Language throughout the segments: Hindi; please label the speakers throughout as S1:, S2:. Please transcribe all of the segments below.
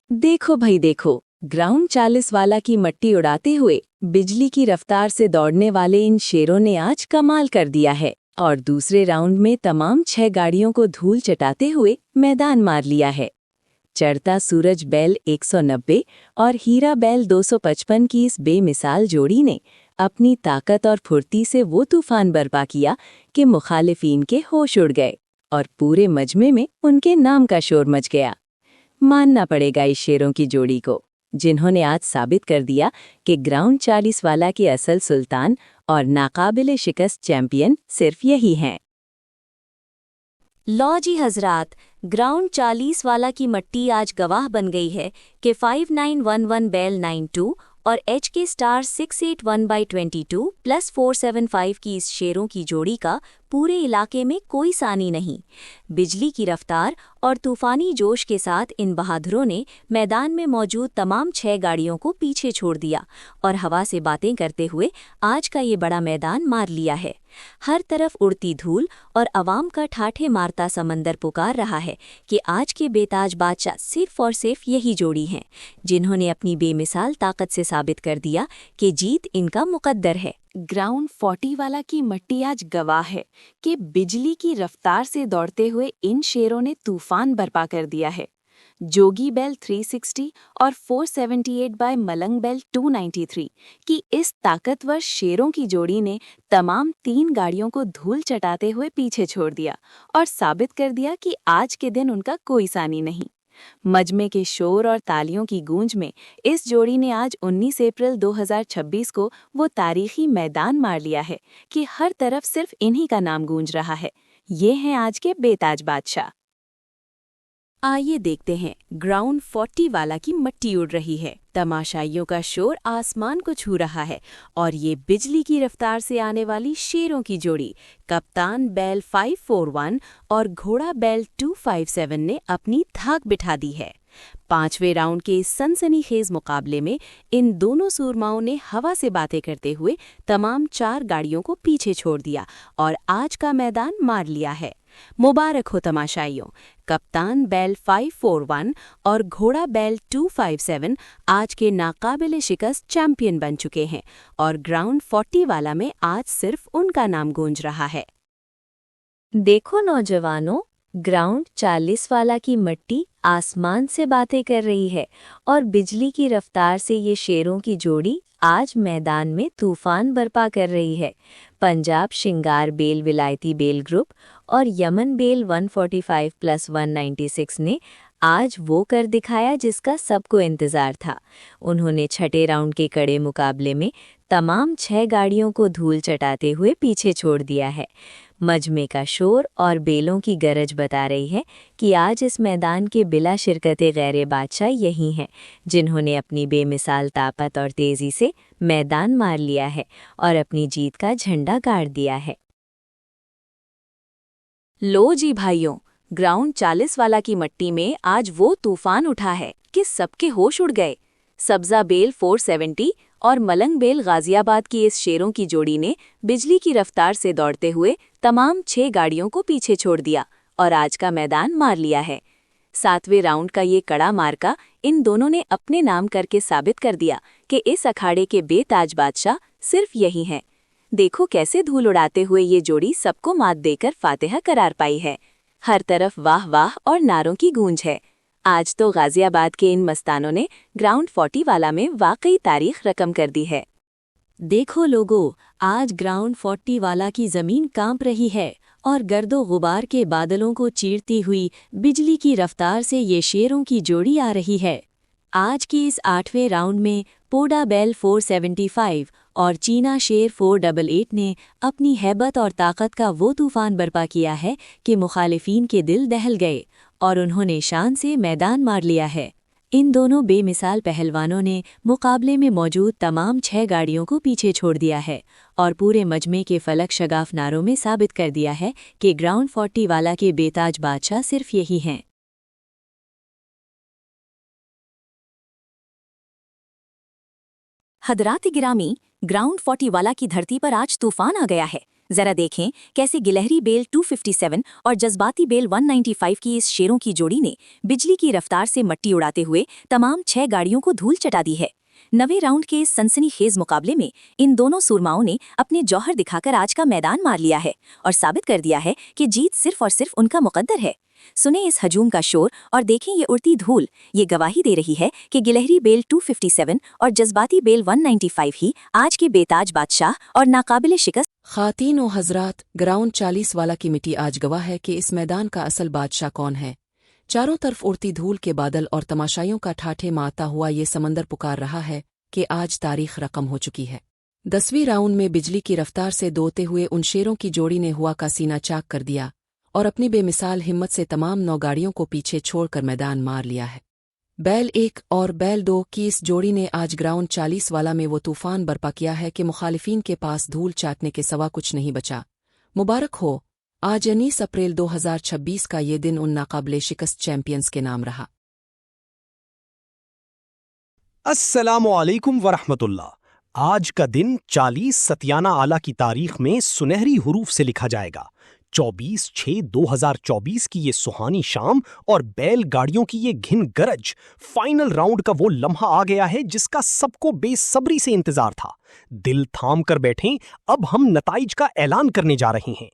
S1: देखो भाई देखो, ग्राउंड 40 वाला की मट्टी उड़ाते हुए बिजली की रफ्तार से दौड़ने वाले इन शेरों ने आज कमाल कर दिया है और दूसरे राउंड में तमाम 6 गाड़ियों को धूल चटाते हुए मैदान मार लिया है। चढ़ता सूरज बैल 190 और हीरा बैल 255 की इस बेमिसाल जोड़ी ने अपनी ताकत और फुर्ती से वो तूफान बर्पा किया कि मुखालिफिन के होश उड़ गए और पूरे मजमे में उनके नाम का शोर मच गया। मानना पड़ेगा इस शेरों की जोड़ी को, जिन्होंने आज साबित कर दिया कि ग्राउंड 40 वाला के असल सुल्तान और नाकाबिले शिकस्त चैंपियन सिर्फ यही हैं।
S2: लो जी हजरात, ग्राउंड 40 वाला की मट्टी आज गवाह बन गई है कि 5911 बैल 92 और एच के स्टार 681/22 प्लस 475 की इस शेरों की जोड़ी का पूरे इलाके में कोई सानी नहीं। बिजली की रफ्तार और तूफानी जोश के साथ इन बहादुरों ने मैदान में मौजूद तमाम 6 गाड़ियों को पीछे छोड़ दिया और हवा से बातें करते हुए आज का ये बड़ा मैदान मार लिया है। हर तरफ उड़ती धूल और अवाम का ठाठे मारता समंदर पुकार रहा है कि आज के बेताज बादशाह सिर्फ और सिर्फ यही जोड़ी हैं, जिन्होंने अपनी बेमिसाल ताकत से साबित कर दिया कि जीत इनका मुकद्दर है।
S1: ग्राउंड 40 वाला की मट्टी आज गवाह है कि बिजली की रफ्तार से दौड़ते हुए इन शेरों ने तूफान बर्पा कर दिया है। जोगी बैल 360 और 478 बाय मलंग बैल 293 की इस ताकतवर शेरों की जोड़ी ने तमाम 3 गाड़ियों को धूल चटाते हुए पीछे छोड़ दिया और साबित कर दिया कि आज के दिन उनका कोई सानी नहीं। मजमे के शोर और तालियों की गूंज में इस जोड़ी ने आज 19 अप्रैल 2026 को वो तारीखी मैदान मार लिया है कि हर तरफ सिर्फ इन्हीं का नाम गूंज रहा है। ये हैं आज के बेताज बादशाह।
S2: आइए देखते हैं, ग्राउंड 40 वाला की मट्टी उड़ रही है, तमाशाइयों का शोर आसमान को छू रहा है और ये बिजली की रफ्तार से आने वाली शेरों की जोड़ी कप्तान बैल 541 और घोड़ा बैल 257 ने अपनी धाक बिठा दी है। 5वें राउंड के इस सनसनीखेज मुकाबले में इन दोनों सूरमाओं ने हवा से बातें करते हुए तमाम 4 गाड़ियों को पीछे छोड़ दिया और आज का मैदान मार लिया है। मुबारक हो तमाशाइयों, कप्तान बैल 541 और घोड़ा बैल 257 आज के नाकाबिले शिकस्त चैंपियन बन चुके हैं और ग्राउंड 40 वाला में आज सिर्फ उनका नाम गूंज रहा है।
S1: देखो नौजवानों, ग्राउंड 40 वाला की मट्टी आसमान से बातें कर रही है और बिजली की रफ्तार से ये शेरों की जोड़ी आज मैदान में तूफान बर्पा कर रही है। पंजाब शिंगार बेल विलायती बेल ग्रुप और यमन बेल 145+196 ने आज वो कर दिखाया जिसका सबको इंतजार था। उन्होंने छठे राउंड के कड़े मुकाबले में तमाम 6 गाड़ियों को धूल चटाते हुए पीछे छोड़ दिया है। मजमे का शोर और बेलों की गरज बता रही है कि आज इस मैदान के बिला शिरकते गैर बादशाह यही हैं, जिन्होंने अपनी बेमिसाल ताकत और तेजी से मैदान मार लिया है और अपनी जीत का झंडा गाड़ दिया है। लो जी भाइयों, ग्राउंड 40 वाला की मट्टी में आज वो तूफान उठा है कि सबके होश उड़ गए। सब्जा बेल 470 और मलंग बेल गाजियाबाद की इस शेरों की जोड़ी ने बिजली की रफ्तार से दौड़ते हुए तमाम 6 गाड़ियों को पीछे छोड़ दिया और आज का मैदान मार लिया है। 7वें राउंड का ये कड़ा मार्का इन दोनों ने अपने नाम करके साबित कर दिया कि इस अखाड़े के बेताज बादशाह सिर्फ यही हैं। देखो कैसे धूल उड़ाते हुए ये जोड़ी सबको मात देकर फातिहा करार पाई है। हर तरफ वाह वाह और नारों की गूंज है। आज तो गाजियाबाद के इन मस्तानों ने ग्राउंड 40 वाला में वाकई तारीख रकम कर दी है।
S2: देखो लोगो, आज ग्राउंड 40 वाला की जमीन कांप रही है और गर्दो गुबार के बादलों को चीरती हुई बिजली की रफ्तार से ये शेरों की जोड़ी आ रही है। आज की इस 8वें राउंड में पोडा बैल 475 और चीना शेर 488 ने अपनी हैबत और ताकत का वो तूफान बर्पा किया है कि मुखालिफिन के दिल दहल गए और उन्होंने शान से मैदान मार लिया है। इन दोनों बेमिसाल पहलवानों ने मुकाबले में मौजूद तमाम 6 गाड़ियों को पीछे छोड़ दिया है और पूरे मजमे के फलक शगाफ नारों में साबित कर दिया है कि ग्राउंड 40 वाला के बेताज बादशाह सिर्फ यही हैं। हदरात गिरामी, ग्राउंड 40 वाला की धरती पर आज तूफान आ गया है।
S1: जरा देखें कैसे गिलहरी बेल 257 और जज्बाती बेल 195 की इस शेरों की जोड़ी ने बिजली की रफ्तार से मट्टी उड़ाते हुए तमाम 6 गाड़ियों को धूल चटा दी है। 9वें राउंड के इस सनसनीखेज मुकाबले में इन दोनों सूरमाओं ने अपने जौहर दिखाकर आज का मैदान मार लिया है और साबित कर दिया है कि जीत सिर्फ और सिर्फ उनका मुकद्दर है। सुने इस हजूम का शोर और देखें ये उड़ती धूल, ये गवाही दे रही है कि गिलहरी बेल 257 और जज्बाती बेल 195 ही आज के बेताज बादशाह और नाकाबिले शिकस्त।
S2: खातीन व हजरात, ग्राउंड 40 वाला की मिट्टी आज गवाह है कि इस मैदान का असल बादशाह कौन है। चारों तरफ उड़ती धूल के बादल और तमाशाइयों का ठाठे मारता हुआ ये समंदर पुकार रहा है कि आज तारीख रकम हो चुकी है। 10वीं राउंड में बिजली की रफ्तार से दौड़ते हुए उन शेरों की जोड़ी ने हुआ का सीना चाक कर दिया और अपनी बेमिसाल हिम्मत से तमाम 9 गाड़ियों को पीछे छोड़कर मैदान मार लिया है। बैल 1 और बैल 2 की इस जोड़ी ने आज ग्राउंड 40 वाला में वो तूफान बर्पा किया है कि मुखालिफिन के पास धूल चाटने के सवा कुछ नहीं बचा। मुबारक हो, आज 19 अप्रैल 2026 का ये दिन उन नाकाबिले शिकस्त चैंपियंस के नाम रहा।
S3: अस्सलामु अलैकुम वरहमतुल्लाह। आज का दिन 40 सतियाना आला की तारीख में सुनहरी हुरूफ से लिखा जाएगा। 24/6/2024 की ये सुहानी शाम और बैल गाड़ियों की ये घिन गरज, फाइनल राउंड का वो लम्हा आ गया है जिसका सबको बेसब्री से इंतजार था। दिल थाम कर बैठें, अब हम नताइज का ऐलान करने जा रहे हैं।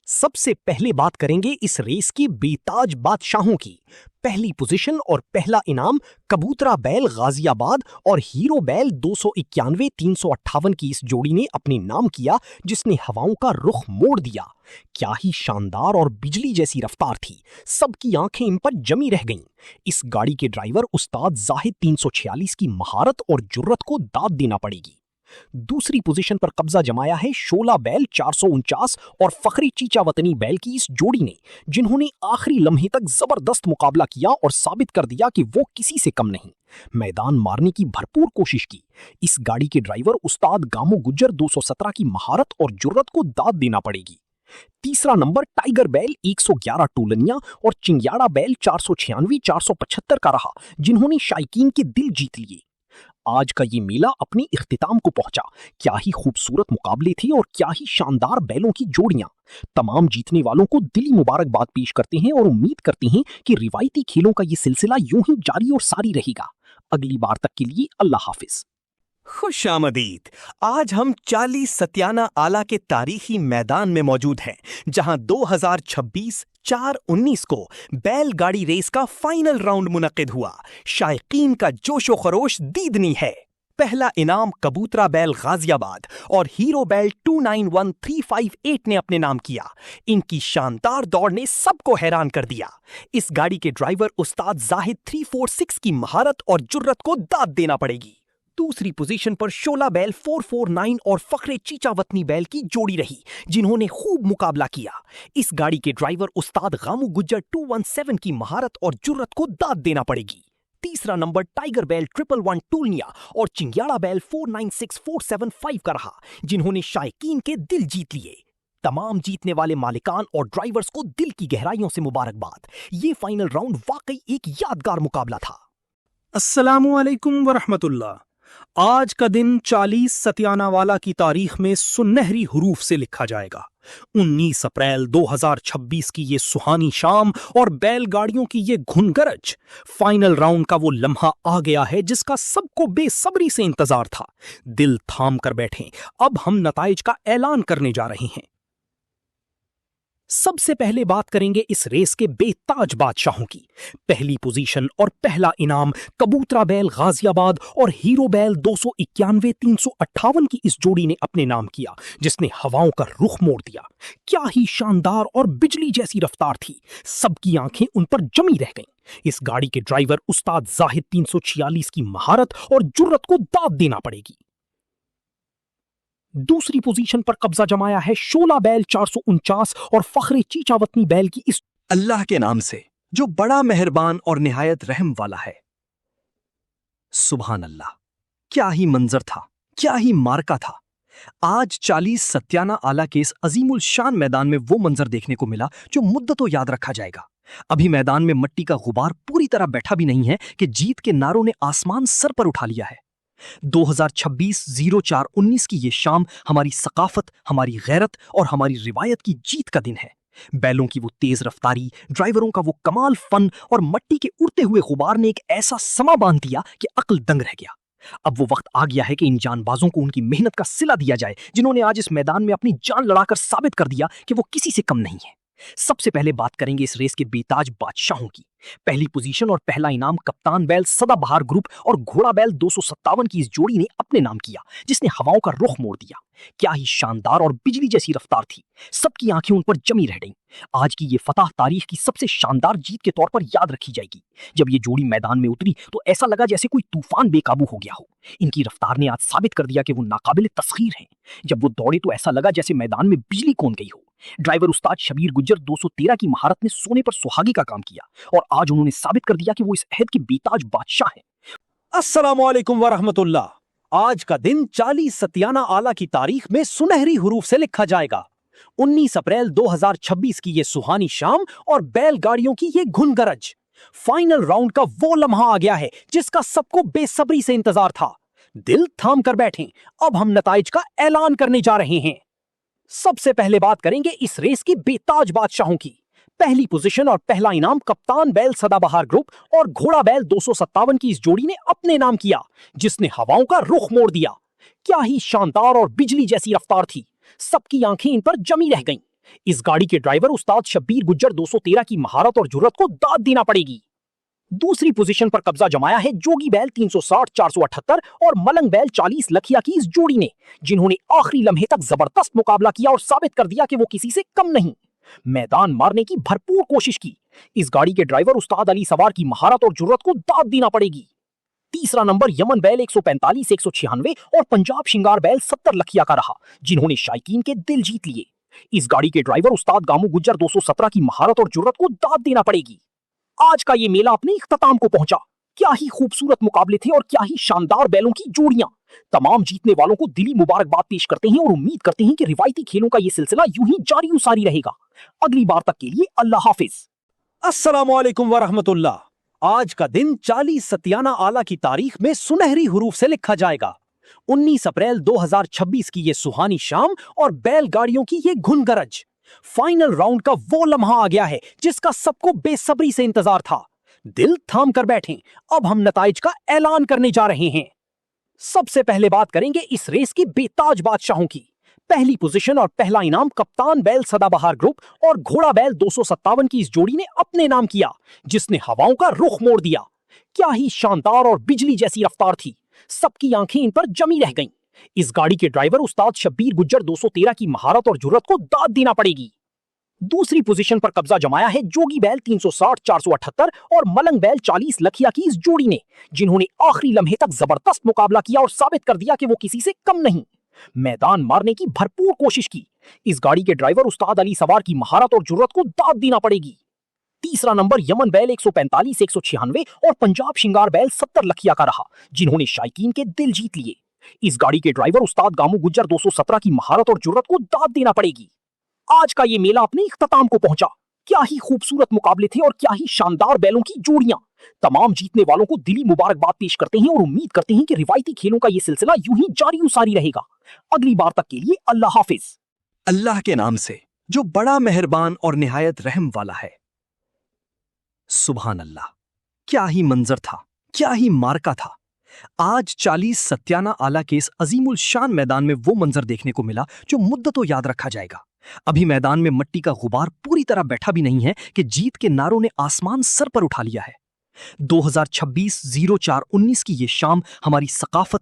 S3: सबसे पहले बात करेंगे इस रेस के बेताज बादशाहों की। पहली पोजीशन और पहला इनाम कबूतरा बैल गाजियाबाद और हीरो बैल 291-358 की इस जोड़ी ने अपने नाम किया, जिसने हवाओं का रुख मोड़ दिया। क्या ही शानदार और बिजली जैसी रफ्तार थी, सबकी आंखें इन पर जमी रह गईं। इस गाड़ी के ड्राइवर उस्ताद जाहिद 346 की महारत और जुर्रत को दाद देना पड़ेगी। दूसरी पोजीशन पर कब्जा जमाया है शोला बैल 449 और फखरी चीचा वतनी बैल की इस जोड़ी ने, जिन्होंने आखिरी लम्हे तक जबरदस्त मुकाबला किया और साबित कर दिया कि वो किसी से कम नहीं। मैदान मारने की भरपूर कोशिश की। इस गाड़ी के ड्राइवर उस्ताद गामो गुज्जर 217 की महारत और जुर्रत को दाद देना पड़ेगी। तीसरा नंबर टाइगर बैल 111 टूलनिया और चिंग्याड़ा बैल 496-475 का रहा, जिन्होंने शायकीन के दिल जीत लिए। आज का ये मेला अपने इख्तिताम को पहुंचा। क्या ही खूबसूरत मुकाबले थे और क्या ही शानदार बैलों की जोड़ियां। तमाम जीतने वालों को दिली मुबारकबाद पेश करते हैं और उम्मीद करते हैं कि रिवायती खेलों का ये सिलसिला यूं ही जारी और सारी रहेगा। अगली बार तक के लिए अल्लाह हाफिज।
S4: खुशामदीद। आज हम 40 सतियाना आला के तारीखी मैदान में मौजूद हैं, जहां 2026 4/19 को बैलगाड़ी रेस का फाइनल राउंड मुनक्किद हुआ। शायकीन का जोशो खरोश दीदनी है। पहला इनाम कबूतरा बैल गाजियाबाद और हीरो बैल 291358 ने अपने नाम किया। इनकी शानदार दौड़ ने सबको हैरान कर दिया। इस गाड़ी के ड्राइवर उस्ताद जाहिद 346 की महारत और जुर्रत को दाद देना पड़ेगी। दूसरी पोजीशन पर शोला बैल 449 और फखरे चीचा वतनी बैल की जोड़ी रही, जिन्होंने खूब मुकाबला किया। इस गाड़ी के ड्राइवर उस्ताद गामू गुज्जर 217 की महारत और जुर्रत को दाद देना पड़ेगी। तीसरा नंबर टाइगर बैल 111 टूलनिया और चिंग्याड़ा बैल 496475 का रहा, जिन्होंने शायकीन के दिल जीत लिए। तमाम जीतने वाले मालिकान और ड्राइवर्स को दिल की गहराइयों से मुबारकबाद। ये फाइनल राउंड वाकई एक यादगार मुकाबला था।
S3: अस्सलामु अलैकुम वरहमतुल्लाह। आज का दिन 40 सतियाना वाला की तारीख में सुनहरी हुरूफ से लिखा जाएगा। 19 अप्रैल 2026 की ये सुहानी शाम और बैलगाड़ियों की ये घुनगरज, फाइनल राउंड का वो लम्हा आ गया है जिसका सबको बेसब्री से इंतजार था। दिल थाम कर बैठें, अब हम नताइज का ऐलान करने जा रहे हैं। सबसे पहले बात करेंगे इस रेस के बेताज बादशाहों की। पहली पोजीशन और पहला इनाम कबूतरा बैल गाजियाबाद और हीरो बैल 291-358 की इस जोड़ी ने अपने नाम किया, जिसने हवाओं का रुख मोड़ दिया। क्या ही शानदार और बिजली जैसी रफ्तार थी, सबकी आंखें उन पर जमी रह गईं। इस गाड़ी के ड्राइवर उस्ताद जाहिद 346 की महारत और जुर्रत को दाद देना पड़ेगी। दूसरी पोजीशन पर कब्जा जमाया है शोला बैल 449 और फखरे चीचा वतनी बैल की इस।
S4: अल्लाह के नाम से जो बड़ा मेहरबान और निहायत रहम वाला है।
S3: सुभान अल्लाह, क्या ही मंजर था, क्या ही मार्का था। आज 40 सत्याना आला के इस अजीमुल शान मैदान में वो मंजर देखने को मिला जो मुद्दतों याद रखा जाएगा। अभी मैदान में मट्टी का गुबार पूरी तरह बैठा भी नहीं है कि जीत के नारों ने आसमान सर पर उठा लिया है। 2026-04-19 की ये शाम हमारी सकाफत, हमारी गैरत और हमारी रिवायत की जीत का दिन है। बैलों की वो तेज रफ्तारी, ड्राइवरों का वो कमाल फन और मट्टी के उड़ते हुए गुबार ने एक ऐसा समा बांध दिया कि अक्ल दंग रह गया। अब वो वक्त आ गया है कि इन जानबाजों को उनकी मेहनत का सिला दिया जाए, जिन्होंने आज इस मैदान में अपनी जान लड़ाकर साबित कर दिया कि वो किसी से कम नहीं है। सबसे पहले बात करेंगे इस रेस के बेताज बादशाहों की। पहली पोजीशन और पहला इनाम कप्तान बैल सदाबहार ग्रुप और घोड़ा बैल 257 की इस जोड़ी ने अपने नाम किया, जिसने हवाओं का रुख मोड़ दिया। क्या ही शानदार और बिजली जैसी रफ्तार थी, सबकी आंखें उन पर जमी रह गईं। आज की ये फतह तारीख की सबसे शानदार जीत के तौर पर याद रखी जाएगी। जब ये जोड़ी मैदान में उतरी तो ऐसा लगा जैसे कोई तूफान बेकाबू हो गया हो। इनकी रफ्तार ने आज साबित कर दिया कि वो नाकाबिले तस्खीर हैं। जब वो दौड़े तो ऐसा लगा जैसे मैदान में बिजली कौन गई हो। ड्राइवर उस्ताद शबीर गुज्जर 213 की महारत ने सोने पर सुहागे का काम किया और आज उन्होंने साबित कर दिया कि वो इस अहद के बेताज बादशाह हैं।
S4: अस्सलामुअलैकुम वरहमतुल्लाह। आज का दिन 40 सतियाना आला की तारीख में सुनहरी हुरूफ से लिखा जाएगा। 19 अप्रैल 2026 की ये सुहानी शाम और बैलगाड़ियों की ये घुनगरज। फाइनल राउंड का वो लम्हा आ गया है जिसका सबको बेसब्री से इंतजार था। दिल थाम कर बैठें, अब हम नताइज का ऐलान करने जा रहे हैं। सबसे पहले बात करेंगे इस रेस के बेताज बादशाहों की। पहली पोजीशन और पहला इनाम कप्तान बैल सदाबहार ग्रुप और घोड़ा बैल 257 की इस जोड़ी ने अपने नाम किया, जिसने हवाओं का रुख मोड़ दिया। क्या ही शानदार और बिजली जैसी रफ्तार थी, सबकी आंखें इन पर जमी रह गईं। इस गाड़ी के ड्राइवर उस्ताद शब्बीर गुज्जर 213 की महारत और जुर्रत को दाद देना पड़ेगी। दूसरी पोजीशन पर कब्जा जमाया है जोगी बैल 360 478 और मलंग बैल 40 लखिया की इस जोड़ी ने, जिन्होंने आखिरी लम्हे तक जबरदस्त मुकाबला किया और साबित कर दिया कि वो किसी से कम नहीं। मैदान मारने की भरपूर कोशिश की। इस गाड़ी के ड्राइवर उस्ताद अली सवार की महारत और जुर्रत को दाद देना पड़ेगी। तीसरा नंबर यमन बैल 145 196 और पंजाब शिंगार बैल 70 लखिया का रहा, जिन्होंने शायकीन के दिल जीत लिए। इस गाड़ी के ड्राइवर उस्ताद गामू गुज्जर 217 की महारत और जुर्रत को दाद देना पड़ेगी। आज का ये मेला अपने इख्तिताम को पहुंचा। क्या ही खूबसूरत मुकाबले थे और क्या ही शानदार बैलों की जोड़ियां। तमाम जीतने वालों को दिली मुबारकबाद पेश करते हैं और उम्मीद करते हैं कि रिवायती खेलों का ये सिलसिला यूं ही जारी उसारी रहेगा। अगली बार तक के लिए अल्लाह हाफिज। अस्सलामुअलैकुम वरहमतुल्लाह। आज का दिन 40 सतियाना आला की तारीख में सुनहरी हुरूफ से लिखा जाएगा। 19 अप्रैल 2026 की ये सुहानी शाम और बैलगाड़ियों की ये घुनगरज। फाइनल राउंड का वो लम्हा आ गया है जिसका सबको बेसब्री से इंतजार था। दिल थाम कर बैठें, अब हम नताइज का ऐलान करने जा रहे हैं। सबसे पहले बात करेंगे इस रेस के बेताज बादशाहों की। पहली पोजीशन और पहला इनाम कप्तान बैल सदाबहार ग्रुप और घोड़ा बैल 257 की इस जोड़ी ने अपने नाम किया, जिसने हवाओं का रुख मोड़ दिया। क्या ही शानदार और बिजली जैसी रफ्तार थी, सबकी आंखें इन पर जमी रह गईं। इस गाड़ी के ड्राइवर उस्ताद शब्बीर गुज्जर 213 की महारत और जुर्रत को दाद देना पड़ेगी। दूसरी पोजीशन पर कब्जा जमाया है जोगी बैल 360 478 और मलंग बैल 40 लखिया की इस जोड़ी ने, जिन्होंने आखिरी लम्हे तक जबरदस्त मुकाबला किया और साबित कर दिया कि वो किसी से कम नहीं। मैदान मारने की भरपूर कोशिश की। इस गाड़ी के ड्राइवर उस्ताद अली सवार की महारत और जुर्रत को दाद देना पड़ेगी। तीसरा नंबर यमन बैल 145 196 और पंजाब शिंगार बैल 70 लखिया का रहा, जिन्होंने शायकीन के दिल जीत लिए। इस गाड़ी के ड्राइवर उस्ताद गामू गुज्जर 217 की महारत और जुर्रत को दाद देना पड़ेगी। आज का ये मेला अपने इख्तिताम को पहुंचा। क्या ही खूबसूरत मुकाबले थे और क्या ही शानदार बैलों की जोड़ियां। तमाम जीतने वालों को दिली मुबारकबाद पेश करते हैं और उम्मीद करते हैं कि रिवायती खेलों का ये सिलसिला यूं ही जारी उसारी रहेगा। अगली बार तक के लिए अल्लाह हाफिज।
S3: अल्लाह के नाम से जो बड़ा मेहरबान और निहायत रहम वाला है। सुभान अल्लाह, क्या ही मंजर था, क्या ही मार्का था। आज 40 सत्याना आला के इस अजीमुल शान मैदान में वो मंजर देखने को मिला जो मुद्दतों याद रखा जाएगा। अभी मैदान में मट्टी का गुबार पूरी तरह बैठा भी नहीं है कि जीत के नारों ने आसमान सर पर उठा लिया है। 2026-04-19 की ये शाम हमारी सकाफत,